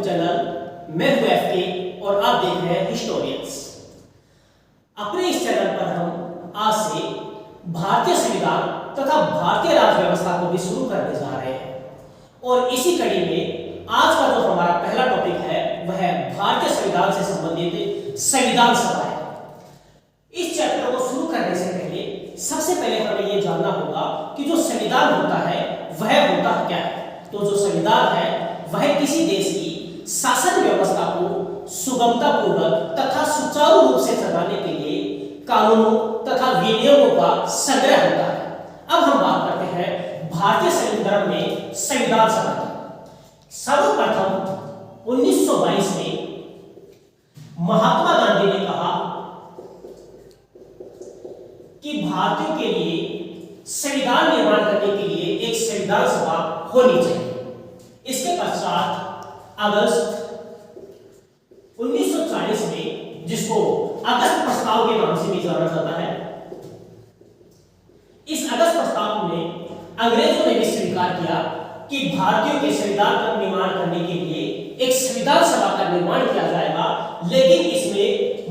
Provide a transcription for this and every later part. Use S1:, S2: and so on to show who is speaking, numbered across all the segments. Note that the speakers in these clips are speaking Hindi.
S1: YouTube channel. मैं हूं एफके और आप देख रहे हैं हिस्टोरियंस। अपने इस चैनल पर हम आज से भारतीय संविधान तथा भारतीय राज्य व्यवस्था को भी शुरू करने जा रहे हैं और इसी कड़ी में आज का जो हमारा पहला टॉपिक है वह भारतीय संविधान से संबंधित संविधान सभा है। इस चैप्टर को शुरू करने से पहले सबसे पहले हमें यह जानना होगा कि जो संविधान होता है वह होता क्या है। तो जो संविधान है वह किसी देश की शासन व्यवस्था को सुगमता पूर्वक तथा सुचारू रूप से चलाने के लिए कानूनों तथा विनियमों का संग्रह होता है। अब हम बात करते हैं भारतीय संविधान में संविधान सभा की। सर्वप्रथम 1922 में महात्मा गांधी ने कहा कि भारतीयों के लिए संविधान निर्माण करने के लिए एक संविधान सभा होनी चाहिए। इसके पश्चात अगस्त 1940 में, जिसको अगस्त प्रस्ताव के नाम से भी जाना जाता है, इस अगस्त प्रस्ताव में अंग्रेजों ने भी स्वीकार किया कि भारतीयों के संविधान का निर्माण करने के लिए एक संविधान सभा का निर्माण किया जाएगा, लेकिन इसमें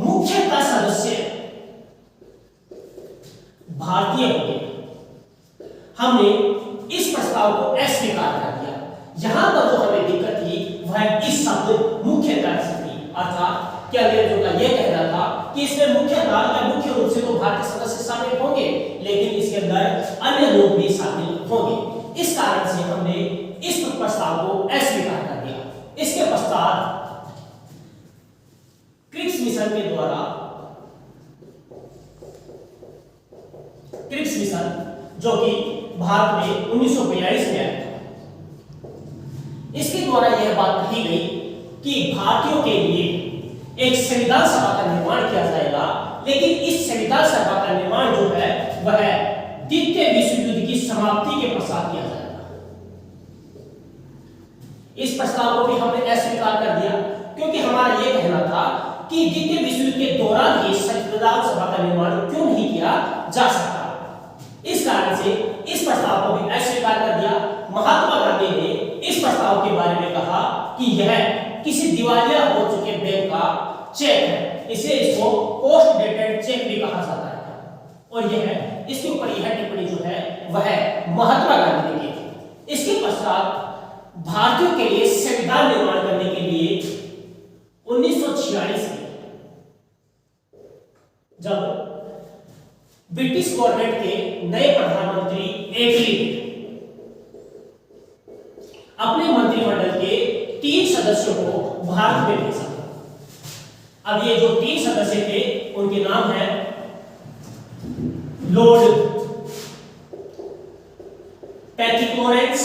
S1: मुख्यतः सदस्य भारतीय होंगे। हमने इस प्रस्ताव को अस्वीकार कर दिया। यहां पर जो हमें दिक्कत थी वह इस शब्द मुख्यतः से थी, अर्थात क्या अंग्रेजों का यह कहना था कि इसमें मुख्यतः या मुख्य रूप से तो भारतीय सदस्य शामिल होंगे, लेकिन इसके अंदर अन्य लोग भी शामिल होंगे। इस कारण से हमने इस प्रस्ताव को अस्वीकार कर दिया। इसके पश्चात क्रिप्स मिशन के द्वारा क्रिप्स मिशन, जो कि भारत में 1942 में आया था, इसके द्वारा यह बात कही गई कि भारतीयों के लिए एक संविधान सभा का निर्माण किया जाएगा, लेकिन इस संविधान सभा का निर्माण जो है वह द्वितीय विश्व युद्ध की समाप्ति के पश्चात किया जाएगा। इस प्रस्ताव को भी हमने अस्वीकार कर दिया, क्योंकि हमारा यह कहना था कि द्वितीय विश्व युद्ध के दौरान ही संविधान सभा का निर्माण क्यों नहीं किया जा सकता। इस कारण से इस प्रस्ताव को भी अस्वीकार कर दिया। महात्मा गांधी ने इस प्रस्ताव के बारे में कहा कि यह किसी दिवालिया हो चुके बैंक का चेक है, इसको पोस्ट डेटेड चेक भी कहा जाता है। और यह इसके ऊपर यह टिप्पणी जो है वह महात्मा गांधी ने की थी। इसके पश्चात भारतीयों के लिए संविधान निर्माण करने के लिए 1946 में जब ब्रिटिश गवर्नमेंट के नए प्रधानमंत्री एटली अपने मंत्रिमंडल के 3 सदस्यों को भारत में भेजा। अब ये जो 3 सदस्य थे उनके नाम हैं lord Patrick Lawrence,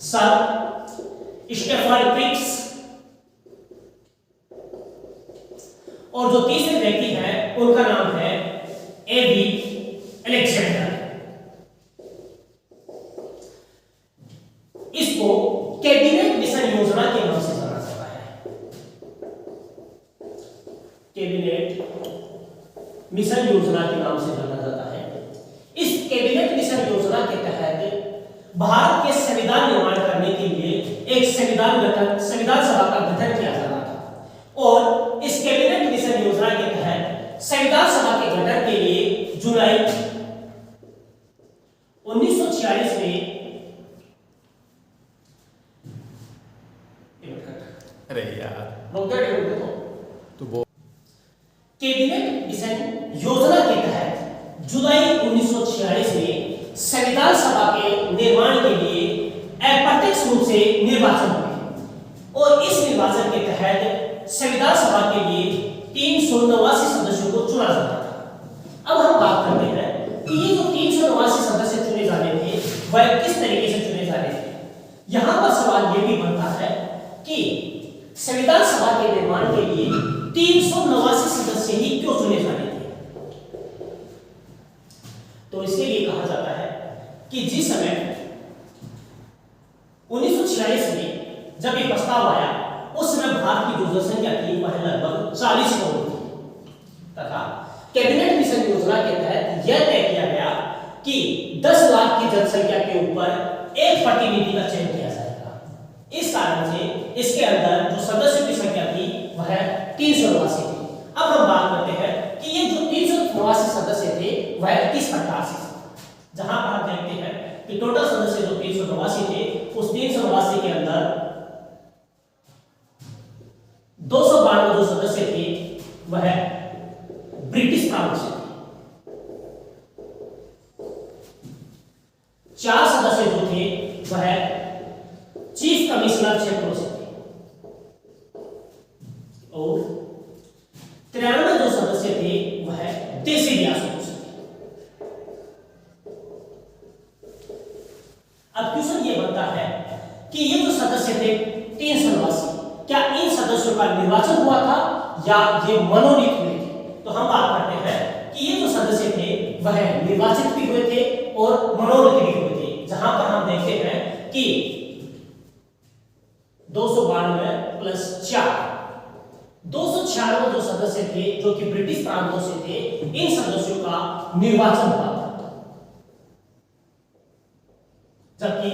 S1: sir Stephen Cripps, और जो तीसरे व्यक्ति हैं उनका नाम है एबी अलेक्जेंडर। इसको कैबिनेट मिशन योजना के नाम से जाना जाता है। कैबिनेट मिशन योजना के नाम से जाना जाता है। इस कैबिनेट मिशन योजना के तहत भारत के संविधान निर्माण करने के लिए एक संविधान सभा का गठन किया जाना था, और इस कैबिनेट मिशन योजना के तहत संविधान सभा के गठन के लिए जुलाई 1946 में कैबिनेट मिशन योजना के तहत जुलाई 1946 में संविधान सभा के निर्माण के लिए अप्रत्यक्ष रूप से निर्वाचन हुए, और इस निर्वाचन के तहत संविधान सभा के लिए 389 सदस्यों को चुना जाता था। अब हम बात करते हैं कि ये जो 389 सदस्य चुने जाने थे वह किस तरीके से चुने जाने थे। यहां पर सवाल यह भी बनता है कि संविधान सभा के निर्माण के लिए 389 सदस्य ही क्यों चुने जाने थे। तो इसके लिए कहा जाता है कि जिस समय 1946 में जब ये प्रस्ताव आया, उस समय भारत की जो जनसंख्या थी वह लगभग 40 करोड़ थी, तथा कैबिनेट मिशन योजना के तहत यह तय किया गया कि 10 लाख की जनसंख्या के ऊपर एक प्रतिनिधि का चयन किया जाएगा। इस कारण से इसके अंदर जो सदस्यों की संख्या थी वह 389 थी। अब हम बात करते हैं कि ये जो 389 सदस्य थे वह किस प्रकार से, जहां पर हम देखते हैं कि टोटल सदस्य जो 389 थे, उस 389 के अंदर 292 जो सदस्य थे वह ब्रिटिश प्रांत से थे, 4 सदस्य जो थे वह चीफ कमिश्नर क्षेत्रों से थे और 93 जो सदस्य थे वह देशी रियासतों से थे। अब क्वेश्चन ये बनता है कि ये जो सदस्य थे 389, क्या इन सदस्यों का निर्वाचन हुआ था या ये मनोनीत हुए थे? तो हम बात करते हैं कि ये जो सदस्य थे वह निर्वाचित भी हुए थे और मनोनीत भी हुए थे, जहां पर हम देखते हैं कि 292 प्लस 4 296 जो सदस्य थे जो कि ब्रिटिश प्रांतों से थे, इन सदस्यों का निर्वाचन हुआ था, जबकि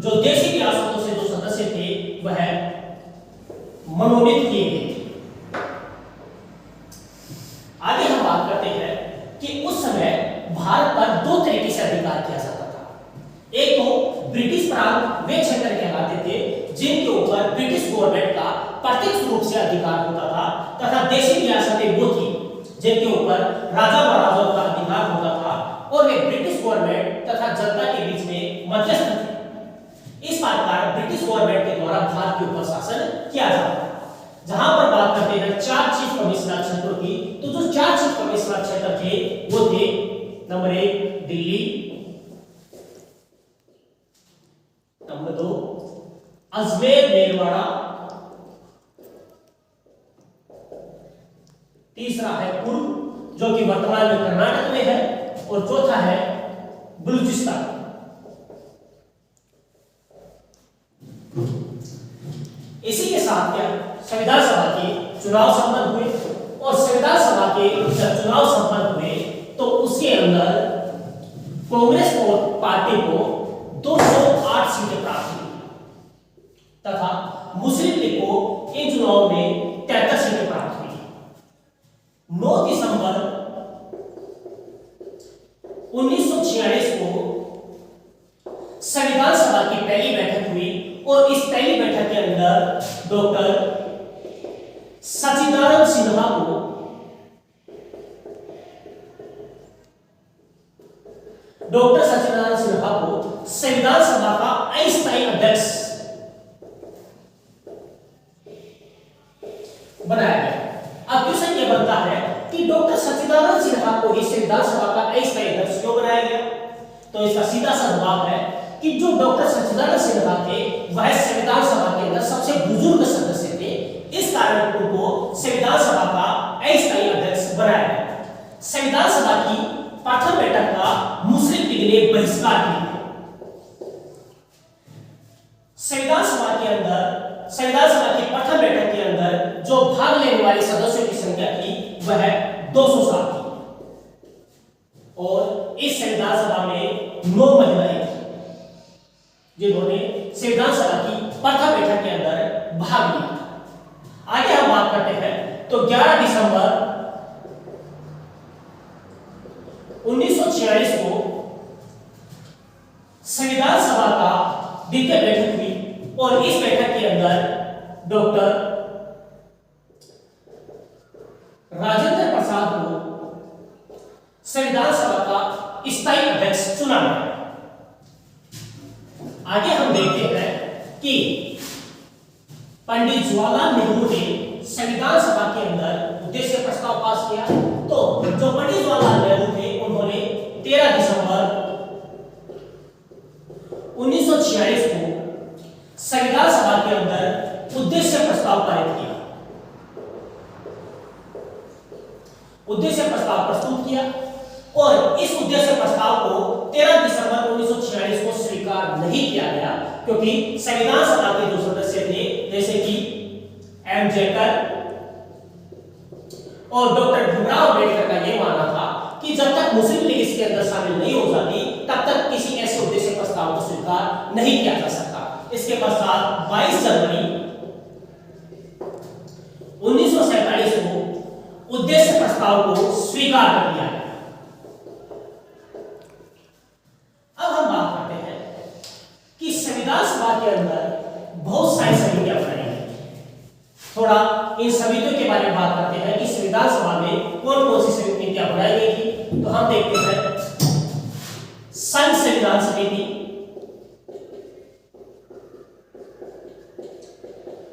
S1: जो देशी रियासतों से जो सदस्य थे वह मनोनीत किए गए थे। आगे हम बात करते हैं कि उस समय भारत पर 2 तरीके से अधिकार किया जाता था। एक तो ब्रिटिश प्रांत वे क्षेत्र कहलाते थे जिनके ऊपर ब्रिटिश गवर्नमेंट का प्रत्यक्ष रूप से अधिकार होता था, तथा देशी रियासतें वो थी जिनके ऊपर राजा महाराजाओं का अधिकार होता था और वे ब्रिटिश गवर्नमेंट तथा जनता के बीच में मध्यस्थ थे। इस प्रकार ब्रिटिश गवर्नमेंट के द्वारा भारत के ऊपर शासन किया जाता था। जहां पर बात करते हैं 4 चीफ कमिश्नर क्षेत्रों की, तो जो 4 चीफ कमिश्नर क्षेत्र थे वो थे नंबर 1 दिल्ली, नंबर 2 अजमेर मेरवाड़ा, तीसरा है कुर्ग जो कि वर्तमान में कर्नाटक में है, और चौथा है बलूचिस्तान। इसी के साथ क्या संविधान सभा के चुनाव संपन्न हुए, और संविधान सभा के जब चुनाव संपन्न हुए तो उसके अंदर कांग्रेस पार्टी को 208 सीटें प्राप्त हुई तथा मुस्लिम लीग को इन चुनाव में 73 सीटें प्राप्त हुई। 9 दिसंबर 1946 को संविधान सभा की पहली बैठक हुई और इस पहली बैठक के अंदर डॉक्टर सच्चिदानंद सिन्हा को संविधान सभा का अस्थायी अध्यक्ष बनाया गया। अब क्वेश्चन ये बनता है कि डॉक्टर सच्चिदानंद सिन्हा को ही संविधान सभा का अस्थायी अध्यक्ष क्यों बनाया गया? तो इसका सीधा सा जवाब है कि जो डॉक्टर सच्चिदानंद सिन्हा थे वह संविधान सभा के अंदर सबसे बुजुर्ग सदस्य थे, इस कारण उनको संविधान सभा का अस्थायी अध्यक्ष बनाया गया। संविधान सभा की प्रथम बैठक का मुस्लिम लीग ने बहिष्कार किया। संविधान सभा की प्रथम बैठक के अंदर जो भाग लेने वाले सदस्यों की संख्या थी वह 207 थी और इस संविधान सभा में 9 महिलाएं थी जिन्होंने संविधान सभा की प्रथम बैठक के अंदर भाग लिया था। आगे हम बात करते हैं तो 11 दिसंबर 1946 को संविधान सभा का द्वितीय बैठक हुई और इस बैठक के अंदर डॉक्टर राजेंद्र प्रसाद को संविधान सभा का स्थायी अध्यक्ष चुना गया। आगे हम देखते हैं कि पंडित जवाहरलाल नेहरू ने संविधान सभा के अंदर उद्देश्य प्रस्ताव पास किया। तो जो पंडित जवाहरलाल नेहरू थे उन्होंने 13 दिसंबर 1946 को संविधान सभा के अंदर उद्देश्य प्रस्ताव पारित किया, उद्देश्य प्रस्ताव प्रस्तुत किया और इस उद्देश्य प्रस्ताव को 13 दिसंबर 1946 को स्वीकार नहीं किया गया क्योंकि संविधान सभा के जो सदस्य थे जैसे कि एम जेकर और डॉक्टर भीमराव अम्बेडकर का यह मानना था कि जब तक मुस्लिम लीग इसके अंदर शामिल नहीं हो जाती तब तक किसी ऐसे उद्देश्य प्रस्ताव को स्वीकार प्रस्ताव को स्वीकार कर लिया गया। अब हम बात करते हैं कि संविधान सभा के अंदर बहुत सारी समितियां बनाई गई। थोड़ा इन समितियों के बारे में बात करते हैं कि संविधान सभा में कौन कौन सी समितियां बनाई गई थी। तो हम देखते हैं संघ संविधान समिति,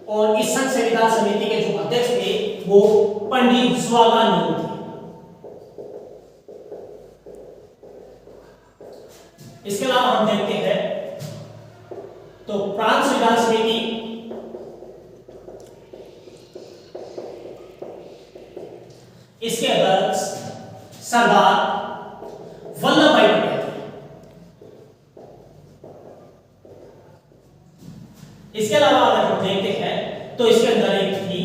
S1: और इस संघ संविधान समिति के जो अध्यक्ष थे वो पंडित जवाहरलाल नेहरू थे। इसके अलावा हम देखते हैं तो प्रांत संविधान समिति, इसके अध्यक्ष सरदार वल्लभ भाई पटेल। इसके अलावा अगर हम देखते हैं तो इसके अंदर एक थी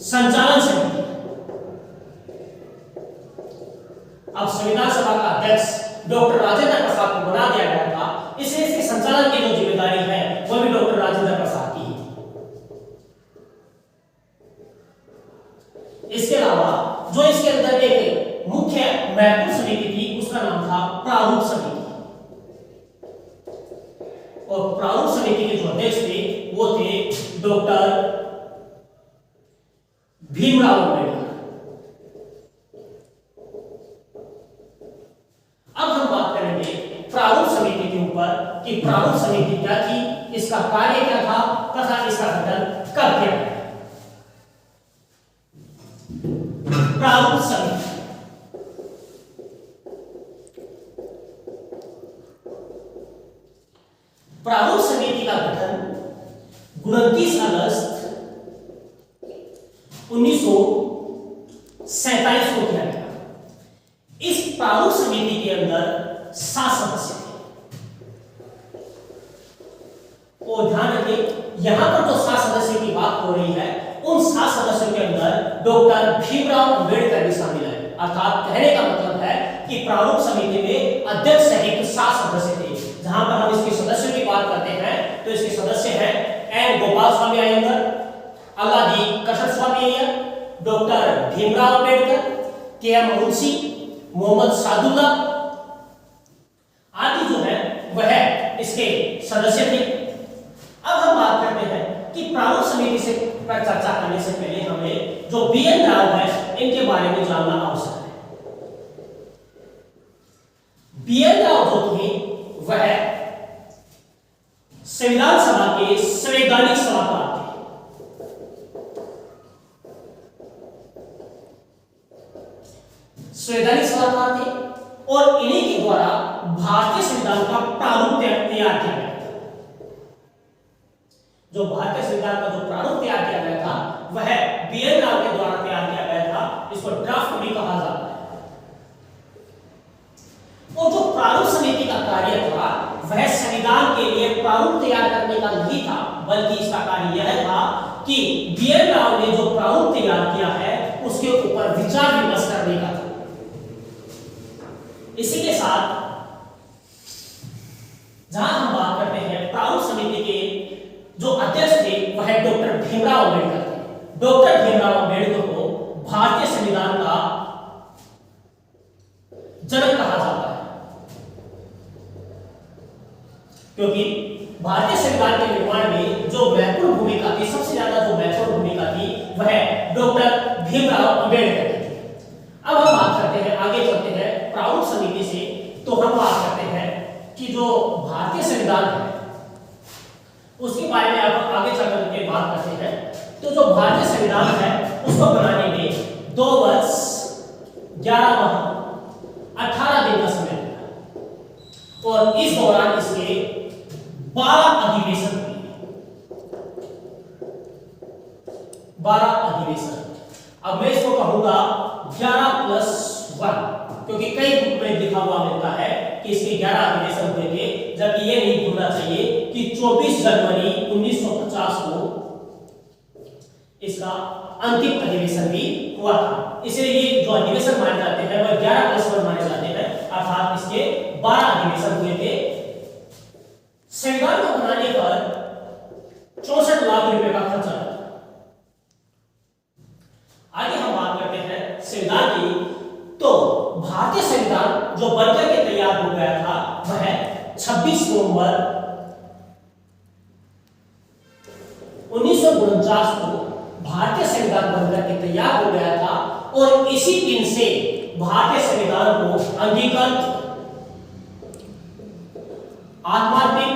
S1: संचालन समिति। अब संविधान सभा का अध्यक्ष डॉक्टर राजेंद्र प्रसाद को बना दिया गया था, इसलिए इसके संचालन की जो जिम्मेदारी है वह भी डॉक्टर राजेंद्र प्रसाद की है। इसके अलावा जो इसके अंदर एक मुख्य महत्वपूर्ण समिति थी उसका नाम था प्रारूप समिति, और प्रारूप समिति के जो अध्यक्ष थे वो थे डॉक्टर भीमराव अम्बेडकर। अब हम बात करेंगे प्रारूप समिति के ऊपर कि प्रारूप समिति क्या थी, इसका कार्य क्या था तथा इसका गठन कब किया गया। प्रारूप समिति प्रारूप समिति का गठन 29 अगस्त 1947 को किया गया। इस प्रारूप समिति के अंदर 7 सदस्य थे, और ध्यान रखें यहां पर जो 7 सदस्यों की बात हो रही है उन 7 सदस्यों के अंदर डॉक्टर भीमराव अम्बेडकर भी शामिल है। अर्थात कहने का मतलब है कि प्रारूप समिति में अध्यक्ष सहित 7 सदस्य थे। जहां पर हम इसके सदस्यों की बात करते हैं तो इसके सदस्य हैं एन गोपाल स्वामी अयंगर, अल्लादी कृष्ण स्वामी अय्यर, डॉक्टर भीमराव अम्बेडकर, के एम मुंशी, मोहम्मद सादुल्ला आदि जो है वह इसके सदस्य थे। अब हम बात करते हैं कि प्रारूप समिति से पर चर्चा करने से पहले हमें जो बी.एन. राव है इनके बारे में जानना आवश्यक है। बी.एन. राव जो थे वह संविधान सभा के संवैधानिक सलाहकार थे। संवैधानिक सलाहकार थे और इन्हीं के द्वारा भारतीय संविधान का प्रारूप तैयार किया गया था। जो भारतीय संविधान का जो प्रारूप तैयार किया गया था वह बी.एन. राव के द्वारा तैयार किया गया था। इसको ड्राफ्ट भी कहा जाता है। और जो प्रारूप समिति का कार्य था वह संविधान के लिए प्रारूप तैयार करने का नहीं था, बल्कि इसका कार्य यह था कि बी.एन. राव ने जो प्रारूप तैयार किया है उसके ऊपर विचार विमर्श करने का था। इसी के साथ जहां हम बात करते हैं प्रारूप समिति के जो अध्यक्ष थे वह डॉक्टर भीमराव अम्बेडकर थे। डॉक्टर भीमराव अम्बेडकर को भारतीय संविधान का जनक कहा जाता है, क्योंकि भारतीय संविधान के निर्माण में जो महत्वपूर्ण भूमिका थी, सबसे ज्यादा जो महत्वपूर्ण भूमिका थी वह डॉक्टर भीमराव अम्बेडकर की थी। अब हम बात करते हैं, आगे चलते हैं प्रारूप समिति से, तो हम बात करते हैं कि जो भारतीय संविधान है उसके बारे में आप आगे चलकर के बात करते हैं। तो जो भारतीय संविधान है उसको बनाने में 2 वर्ष 11 माह 18 दिन का समय लगा, और इस दौरान इसके 12 अधिवेशन हुए। 12 अधिवेशन। अब मैं इसको कहूंगा 11+1, क्योंकि कई बुक में लिखा हुआ मिलता है कि इसके 11 अधिवेशन हुए थे, जबकि ये नहीं भूलना चाहिए कि 24 जनवरी 1950 को इसका अंतिम अधिवेशन भी हुआ था। इसलिए ये जो अधिवेशन माने जाते हैं वह 11+1 माने जाते हैं, अर्थात इसके 12 अधिवेशन हुए थे। संविधान को बनाने पर 64 लाख रुपए का खर्चा। आगे हम बात करते हैं संविधान की 26 नवंबर 1949 को भारतीय संविधान बनकर के तैयार हो गया था और इसी दिन से भारतीय संविधान को अंगीकृत, आत्मार्पित,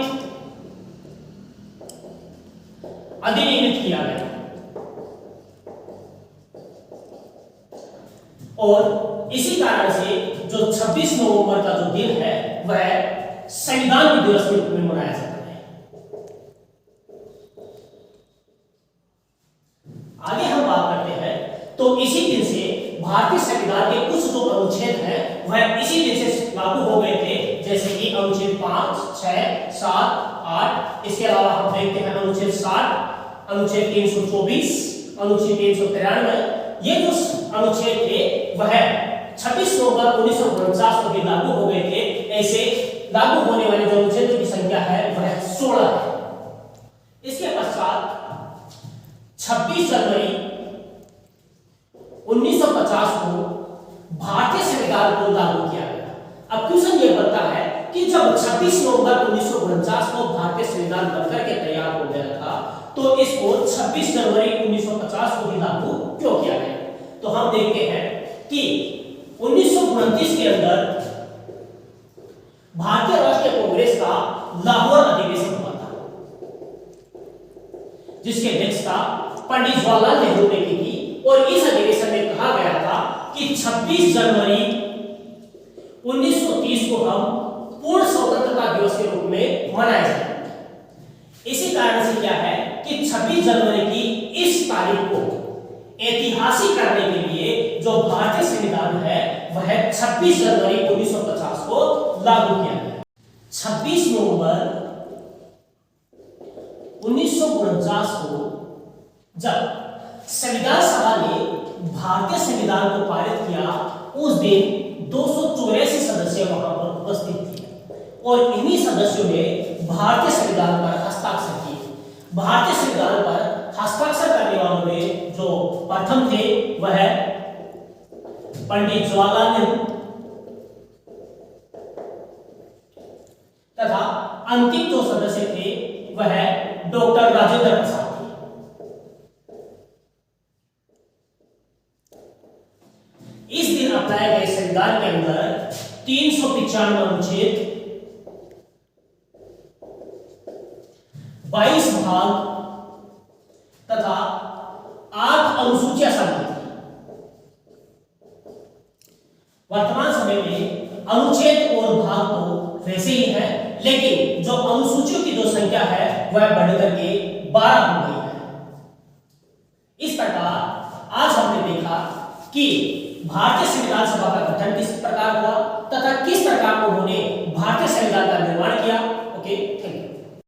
S1: अधिनियमित किया गया। और इसी कारण से जो 26 नवंबर का जो दिन है वह संविधान दिवस के रूप में मनाया जाता है। आगे हम बात करते हैं तो इसी दिन से भारतीय संविधान के कुछ जो अनुच्छेद हैं वह इसी दिन से लागू हो गए थे, जैसे कि अनुच्छेद 5, 6, 7, 8। इसके अलावा हम देखते हैं अनुच्छेद 60, अनुच्छेद 324, अनुच्छेद 393। ये जो अनुच्छेद थे वह 26 नवंबर 1949 को भी लागू हो गए थे। ऐसे लागू होने वाले जो अनुच्छेदों की संख्या है वह 16 है। इसके पश्चात 26 जनवरी 1950 को भारतीय संविधान को लागू किया गया। अब क्वेश्चन ये बनता है कि जब 26 नवंबर 1949 को भारतीय संविधान बनकर के तैयार हो गया था तो इसको 26 जनवरी 1950 को भी लागू क्यों किया गया? तो हम देखते हैं कि 1929 के अंदर भारतीय राष्ट्रीय कांग्रेस का लाहौर अधिवेशन हुआ था, जिसकी अध्यक्षता पंडित जवाहरलाल नेहरू ने की थी। और इस अधिवेशन में कहा गया था कि 26 जनवरी 1930 को हम पूर्ण स्वतंत्रता दिवस के रूप में मनाया जाए। इसी कारण से क्या है कि 26 जनवरी की इस तारीख को ऐतिहासिक करने के लिए जो भारतीय संविधान है वह 26 जनवरी 1950 को लागू किया गया। 26 नवंबर 1949 को जब संविधान सभा ने भारतीय संविधान को पारित किया, उस दिन 284 सदस्य वहां पर उपस्थित थे और इन्हीं सदस्यों ने भारतीय संविधान पर हस्ताक्षर किए। भारतीय संविधान पर हस्ताक्षर करने वालों में जो प्रथम थे वह पंडित जवाहरलाल नेहरू तथा अंतिम जो सदस्य थे वह डॉक्टर राजेंद्र प्रसाद थे। इस दिन अपनाए गए संविधान के अंदर 395 अनुच्छेद, 22 भाग तथा 8 अनुसूचियां शामिल थी। वर्तमान समय में अनुच्छेद और भाग तो वैसे ही है, लेकिन जो अनुसूचियों की जो संख्या है वह बढ़कर के 12 हो गई है। इस प्रकार आज हमने देखा कि भारतीय संविधान सभा का गठन किस प्रकार हुआ तथा किस प्रकार उन्होंने भारतीय संविधान का निर्माण किया। ओके।